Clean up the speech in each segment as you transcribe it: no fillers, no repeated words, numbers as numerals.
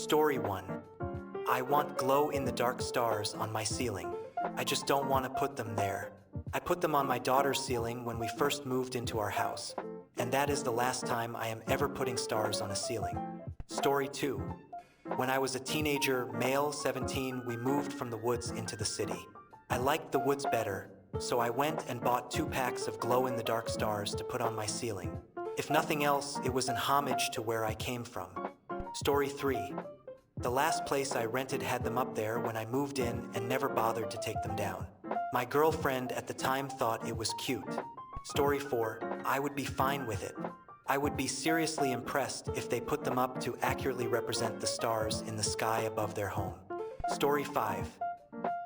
Story 1. I want glow-in-the-dark stars on my ceiling. I just don't want to put them there. I put them on my daughter's ceiling when we first moved into our house, and that is the last time I am ever putting stars on a ceiling. Story 2. When I was a teenager, male, 17, we moved from the woods into the city. I liked the woods better, so I went and bought 2 packs of glow-in-the-dark stars to put on my ceiling. If nothing else, it was an homage to where I came from. Story 3. The last place I rented had them up there when I moved in and never bothered to take them down. My girlfriend at the time thought it was cute. Story 4. I would be fine with it. I would be seriously impressed if they put them up to accurately represent the stars in the sky above their home. Story 5.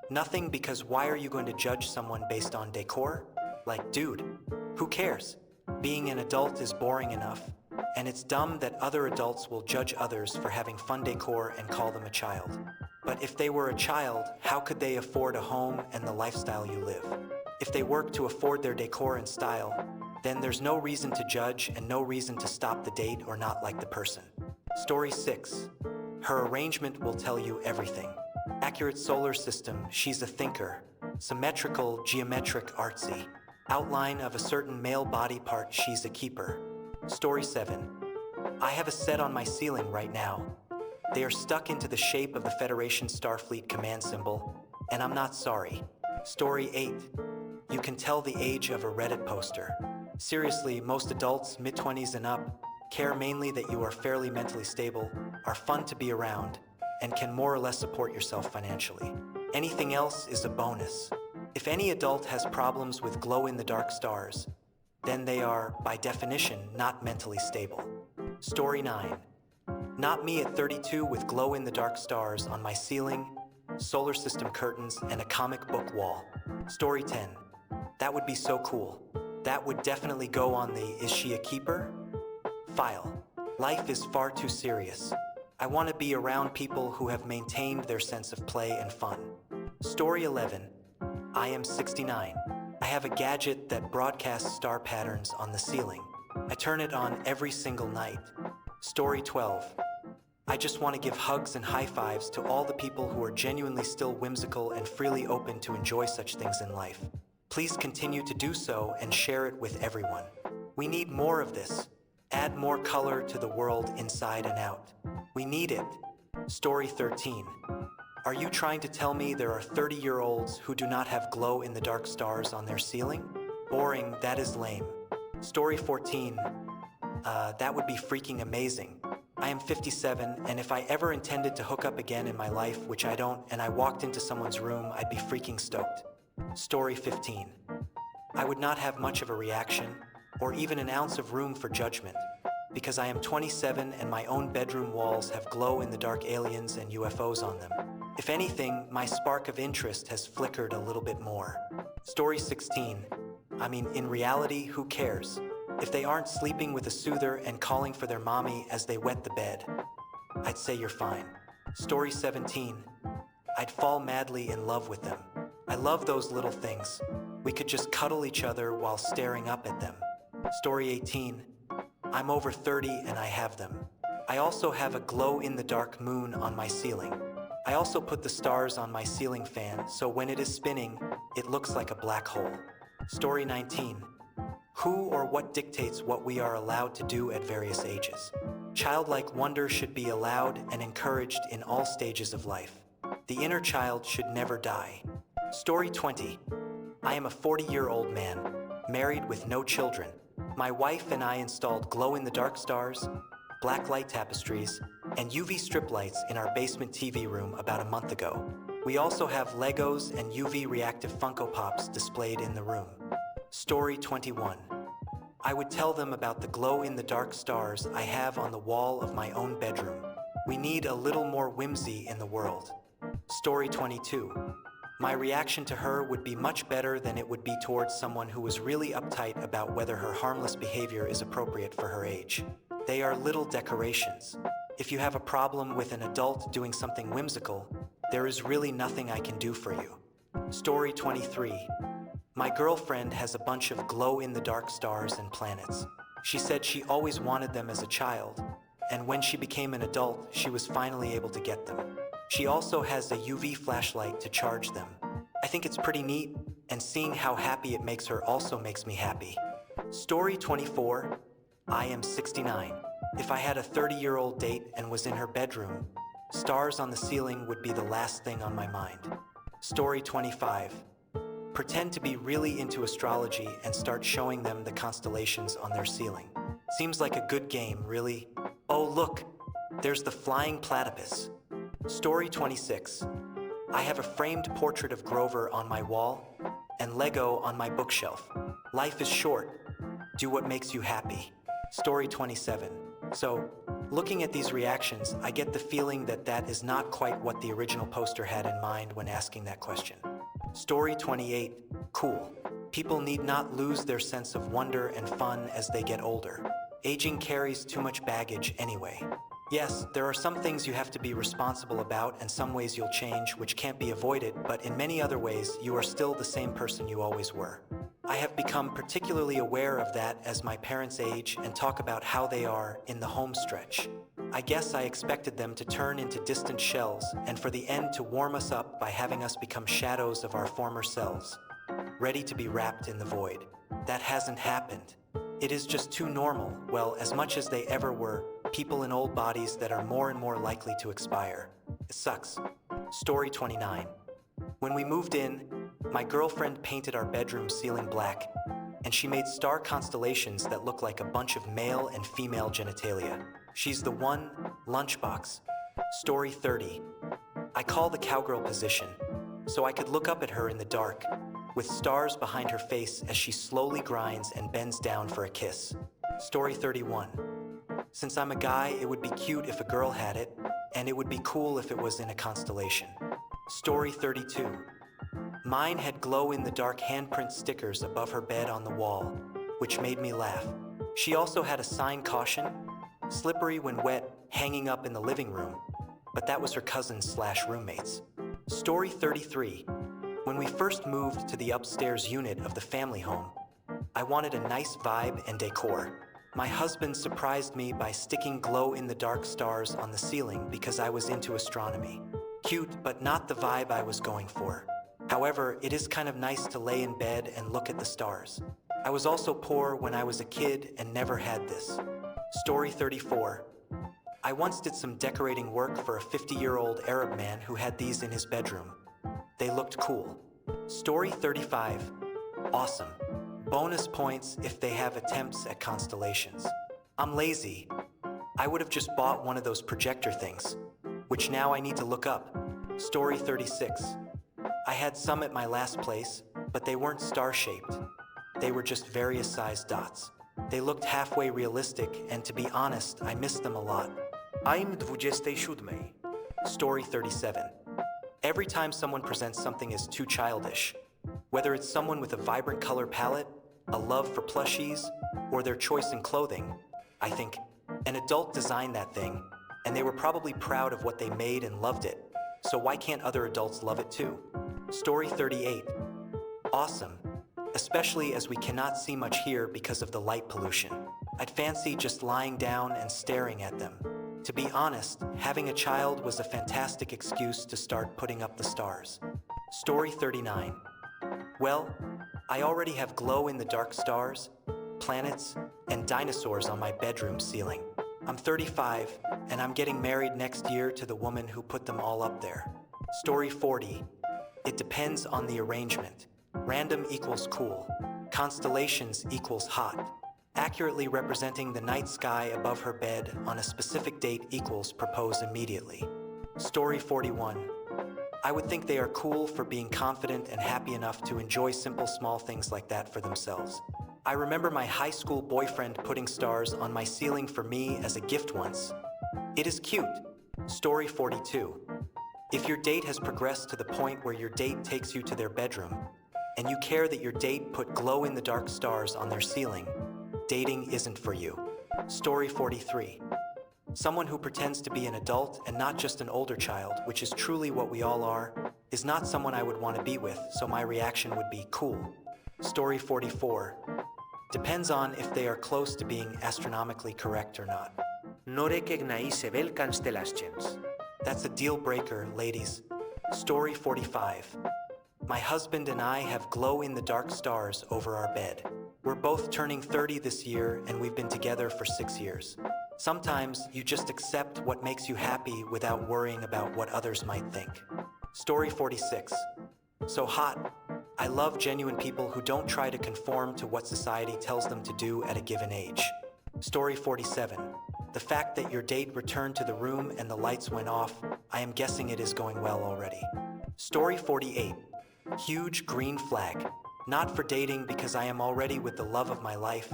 Nothing, because why are you going to judge someone based on decor? Like, dude, who cares? Being an adult is boring enough, and it's dumb that other adults will judge others for having fun decor and call them a child. But if they were a child, how could they afford a home and the lifestyle you live? If they work to afford their decor and style, then there's no reason to judge and no reason to stop the date or not like the person. Story 6. Her arrangement will tell you everything. Accurate solar system, she's a thinker. Symmetrical, geometric, artsy. Outline of a certain male body part, she's a keeper. Story 7. I have a set on my ceiling right now. They are stuck into the shape of the Federation Starfleet command symbol, and I'm not sorry. Story 8. You can tell the age of a Reddit poster. Seriously, most adults, mid-20s and up, care mainly that you are fairly mentally stable, are fun to be around, and can more or less support yourself financially. Anything else is a bonus. If any adult has problems with glow-in-the-dark stars, then they are, by definition, not mentally stable. Story 9. Not me at 32 with glow-in-the-dark stars on my ceiling, solar system curtains, and a comic book wall. Story 10. That would be so cool. That would definitely go on the "is she a keeper?" file. Life is far too serious. I want to be around people who have maintained their sense of play and fun. Story 11. I am 69. I have a gadget that broadcasts star patterns on the ceiling. I turn it on every single night. Story 12. I just want to give hugs and high fives to all the people who are genuinely still whimsical and freely open to enjoy such things in life. Please continue to do so and share it with everyone. We need more of this. Add more color to the world inside and out. We need it. Story 13. Are you trying to tell me there are 30-year-olds who do not have glow-in-the-dark stars on their ceiling? Boring, that is lame. Story 14. That would be freaking amazing. I am 57, and if I ever intended to hook up again in my life, which I don't, and I walked into someone's room, I'd be freaking stoked. Story 15. I would not have much of a reaction, or even an ounce of room for judgment, because I am 27 and my own bedroom walls have glow-in-the-dark aliens and UFOs on them. If anything, my spark of interest has flickered a little bit more. Story 16. I mean, in reality, who cares? If they aren't sleeping with a soother and calling for their mommy as they wet the bed, I'd say you're fine. Story 17. I'd fall madly in love with them. I love those little things. We could just cuddle each other while staring up at them. Story 18. I'm over 30 and I have them. I also have a glow-in-the-dark moon on my ceiling. I also put the stars on my ceiling fan, so when it is spinning, it looks like a black hole. Story 19. Who or what dictates what we are allowed to do at various ages? Childlike wonder should be allowed and encouraged in all stages of life. The inner child should never die. Story 20. I am a 40-year-old man, married with no children. My wife and I installed glow-in-the-dark stars, blacklight tapestries, and UV strip lights in our basement TV room about a month ago. We also have Legos and UV reactive Funko Pops displayed in the room. Story 21. I would tell them about the glow-in-the-dark stars I have on the wall of my own bedroom. We need a little more whimsy in the world. Story 22. My reaction to her would be much better than it would be towards someone who was really uptight about whether her harmless behavior is appropriate for her age. They are little decorations. If you have a problem with an adult doing something whimsical, there is really nothing I can do for you. Story 23. My girlfriend has a bunch of glow-in-the-dark stars and planets. She said she always wanted them as a child, and when she became an adult, she was finally able to get them. She also has a UV flashlight to charge them. I think it's pretty neat, and seeing how happy it makes her also makes me happy. Story 24. I am 69. If I had a 30-year-old date and was in her bedroom, stars on the ceiling would be the last thing on my mind. Story 25. Pretend to be really into astrology and start showing them the constellations on their ceiling. Seems like a good game, really. Oh, look, there's the flying platypus. Story 26. I have a framed portrait of Grover on my wall and Lego on my bookshelf. Life is short. Do what makes you happy. Story 27. So, looking at these reactions, I get the feeling that that is not quite what the original poster had in mind when asking that question. Story 28. Cool. People need not lose their sense of wonder and fun as they get older. Aging carries too much baggage anyway. Yes, there are some things you have to be responsible about and some ways you'll change which can't be avoided, but in many other ways, you are still the same person you always were. I have become particularly aware of that as my parents age and talk about how they are in the home stretch. I guess I expected them to turn into distant shells and for the end to warm us up by having us become shadows of our former selves, ready to be wrapped in the void. That hasn't happened. It is just too normal, well, as much as they ever were, people in old bodies that are more and more likely to expire. It sucks. Story 29. When we moved in, my girlfriend painted our bedroom ceiling black, and she made star constellations that look like a bunch of male and female genitalia. She's the one, lunchbox. Story 30. I call the cowgirl position, so I could look up at her in the dark, with stars behind her face as she slowly grinds and bends down for a kiss. Story 31. Since I'm a guy, it would be cute if a girl had it, and it would be cool if it was in a constellation. Story 32. Mine had glow-in-the-dark handprint stickers above her bed on the wall, which made me laugh. She also had a sign caution, slippery when wet, hanging up in the living room, but that was her cousin/roommates. Story 33. When we first moved to the upstairs unit of the family home, I wanted a nice vibe and decor. My husband surprised me by sticking glow-in-the-dark stars on the ceiling because I was into astronomy. Cute, but not the vibe I was going for. However, it is kind of nice to lay in bed and look at the stars. I was also poor when I was a kid and never had this. Story 34. I once did some decorating work for a 50-year-old Arab man who had these in his bedroom. They looked cool. Story 35. Awesome. Bonus points if they have attempts at constellations. I'm lazy. I would have just bought one of those projector things, which now I need to look up. Story 36. I had some at my last place, but they weren't star-shaped. They were just various sized dots. They looked halfway realistic, and to be honest, I missed them a lot. I'm 27. Story 37. Every time someone presents something as too childish, whether it's someone with a vibrant color palette, a love for plushies, or their choice in clothing, I think, an adult designed that thing, and they were probably proud of what they made and loved it, so why can't other adults love it too? Story 38. Awesome, especially as we cannot see much here because of the light pollution. I'd fancy just lying down and staring at them. To be honest, having a child was a fantastic excuse to start putting up the stars. Story 39. Well, I already have glow-in-the-dark stars, planets, and dinosaurs on my bedroom ceiling. I'm 35, and I'm getting married next year to the woman who put them all up there. Story 40. It depends on the arrangement. Random equals cool. Constellations equals hot. Accurately representing the night sky above her bed on a specific date equals propose immediately. Story 41. I would think they are cool for being confident and happy enough to enjoy simple small things like that for themselves. I remember my high school boyfriend putting stars on my ceiling for me as a gift once. It is cute. Story 42. If your date has progressed to the point where your date takes you to their bedroom, and you care that your date put glow-in-the-dark stars on their ceiling, dating isn't for you. Story 43. Someone who pretends to be an adult and not just an older child, which is truly what we all are, is not someone I would want to be with, so my reaction would be cool. Story 44. Depends on if they are close to being astronomically correct or not. no recognize bell constellations. That's a deal breaker, ladies. Story 45. My husband and I have glow-in-the-dark stars over our bed. We're both turning 30 this year, and we've been together for 6 years. Sometimes you just accept what makes you happy without worrying about what others might think. Story 46. So hot. I love genuine people who don't try to conform to what society tells them to do at a given age. Story 47. The fact that your date returned to the room and the lights went off, I am guessing it is going well already. Story 48. Huge green flag. Not for dating because I am already with the love of my life,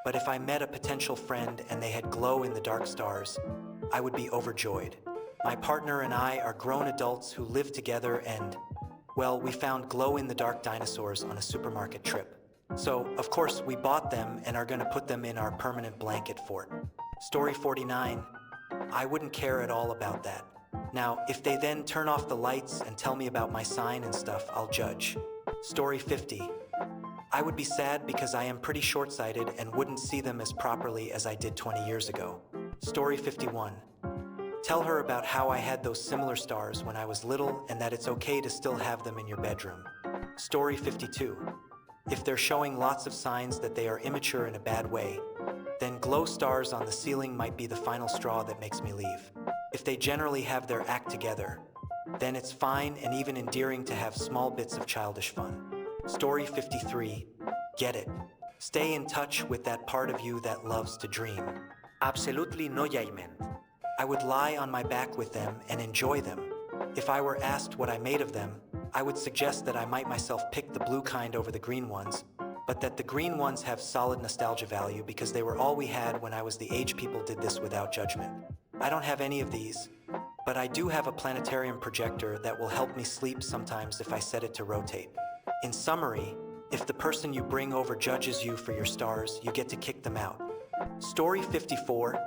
but if I met a potential friend and they had glow-in-the-dark stars, I would be overjoyed. My partner and I are grown adults who live together and, well, we found glow-in-the-dark dinosaurs on a supermarket trip. So, of course, we bought them and are gonna put them in our permanent blanket fort. Story 49. I wouldn't care at all about that. Now, if they then turn off the lights and tell me about my sign and stuff, I'll judge. Story 50. I would be sad because I am pretty short-sighted and wouldn't see them as properly as I did 20 years ago. Story 51. Tell her about how I had those similar stars when I was little and that it's okay to still have them in your bedroom. Story 52. If they're showing lots of signs that they are immature in a bad way, then glow stars on the ceiling might be the final straw that makes me leave. If they generally have their act together, then it's fine and even endearing to have small bits of childish fun. Story 53. Get it. Stay in touch with that part of you that loves to dream. Absolutely no judgment. I would lie on my back with them and enjoy them. If I were asked what I made of them, I would suggest that I might myself pick the blue kind over the green ones, but that the green ones have solid nostalgia value because they were all we had when I was the age people did this without judgment. I don't have any of these, but I do have a planetarium projector that will help me sleep sometimes if I set it to rotate. In summary, if the person you bring over judges you for your stars, you get to kick them out. Story 54.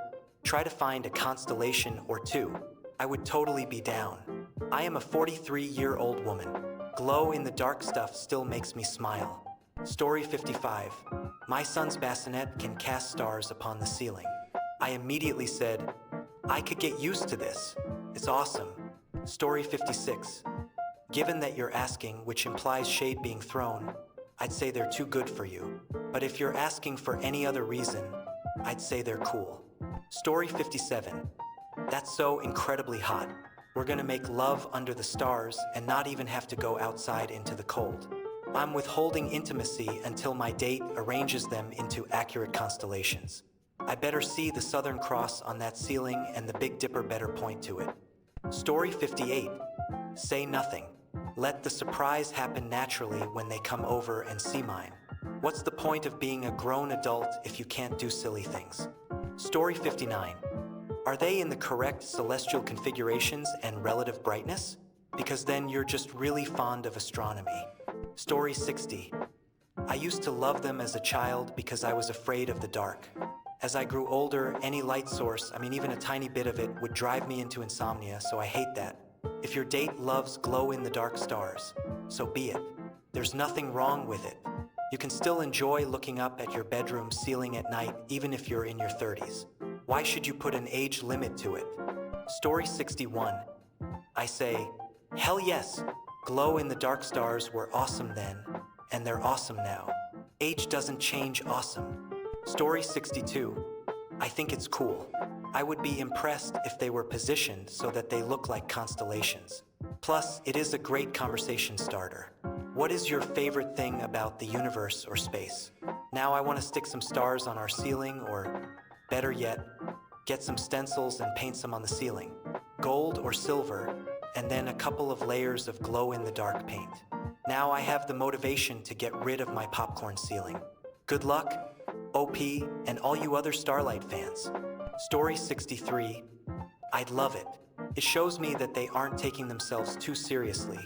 Try to find a constellation or two. I would totally be down. I am a 43-year-old woman. Glow-in-the-dark stuff still makes me smile. Story 55. My son's bassinet can cast stars upon the ceiling. I immediately said, I could get used to this. It's awesome. Story 56. Given that you're asking, which implies shade being thrown, I'd say they're too good for you. But if you're asking for any other reason, I'd say they're cool. Story 57. That's so incredibly hot. We're gonna make love under the stars and not even have to go outside into the cold. I'm withholding intimacy until my date arranges them into accurate constellations. I better see the Southern Cross on that ceiling and the Big Dipper better point to it. Story 58. Say nothing. Let the surprise happen naturally when they come over and see mine. What's the point of being a grown adult if you can't do silly things? Story 59. Are they in the correct celestial configurations and relative brightness? Because then you're just really fond of astronomy. Story 60. I used to love them as a child because I was afraid of the dark. As I grew older, any light source, even a tiny bit of it, would drive me into insomnia, so I hate that. If your date loves glow-in-the-dark stars, so be it. There's nothing wrong with it. You can still enjoy looking up at your bedroom ceiling at night, even if you're in your 30s. Why should you put an age limit to it? Story 61. I say, hell yes, glow-in-the-dark stars were awesome then, and they're awesome now. Age doesn't change awesome. Story 62. I think it's cool. I would be impressed if they were positioned so that they look like constellations. Plus, it is a great conversation starter. What is your favorite thing about the universe or space? Now I want to stick some stars on our ceiling, or better yet, get some stencils and paint some on the ceiling. Gold or silver, and then a couple of layers of glow-in-the-dark paint. Now I have the motivation to get rid of my popcorn ceiling. Good luck, OP, and all you other Starlight fans. Story 63. I'd love it. It shows me that they aren't taking themselves too seriously,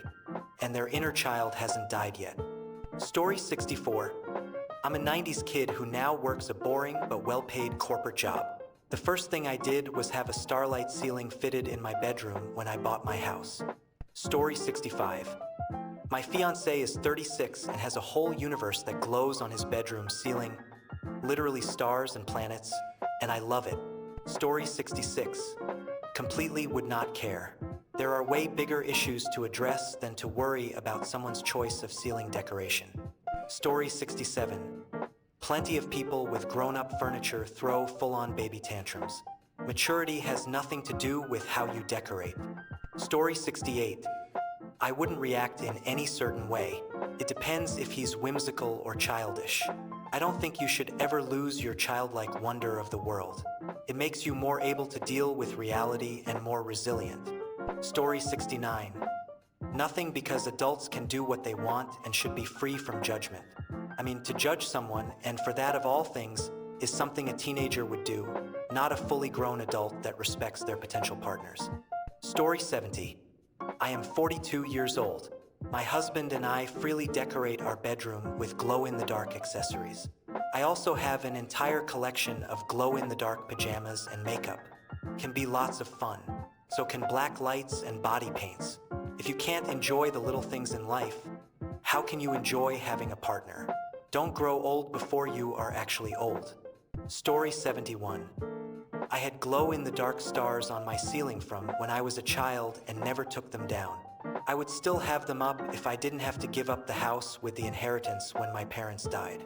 and their inner child hasn't died yet. Story 64. I'm a 90s kid who now works a boring but well-paid corporate job. The first thing I did was have a Starlight ceiling fitted in my bedroom when I bought my house. Story 65. My fiancé is 36 and has a whole universe that glows on his bedroom ceiling, literally stars and planets, and I love it. Story 66. Completely would not care. There are way bigger issues to address than to worry about someone's choice of ceiling decoration. Story 67. Plenty of people with grown-up furniture throw full-on baby tantrums. Maturity has nothing to do with how you decorate. Story 68. I wouldn't react in any certain way. It depends if he's whimsical or childish. I don't think you should ever lose your childlike wonder of the world. It makes you more able to deal with reality and more resilient. Story 69. Nothing, because adults can do what they want and should be free from judgment. I mean, to judge someone, and for that of all things, is something a teenager would do, not a fully grown adult that respects their potential partners. Story 70. I am 42 years old. My husband and I freely decorate our bedroom with glow-in-the-dark accessories. I also have an entire collection of glow-in-the-dark pajamas and makeup. Can be lots of fun. So can black lights and body paints. If you can't enjoy the little things in life, how can you enjoy having a partner? Don't grow old before you are actually old. Story 71. I had glow-in-the-dark stars on my ceiling from when I was a child and never took them down. I would still have them up if I didn't have to give up the house with the inheritance when my parents died.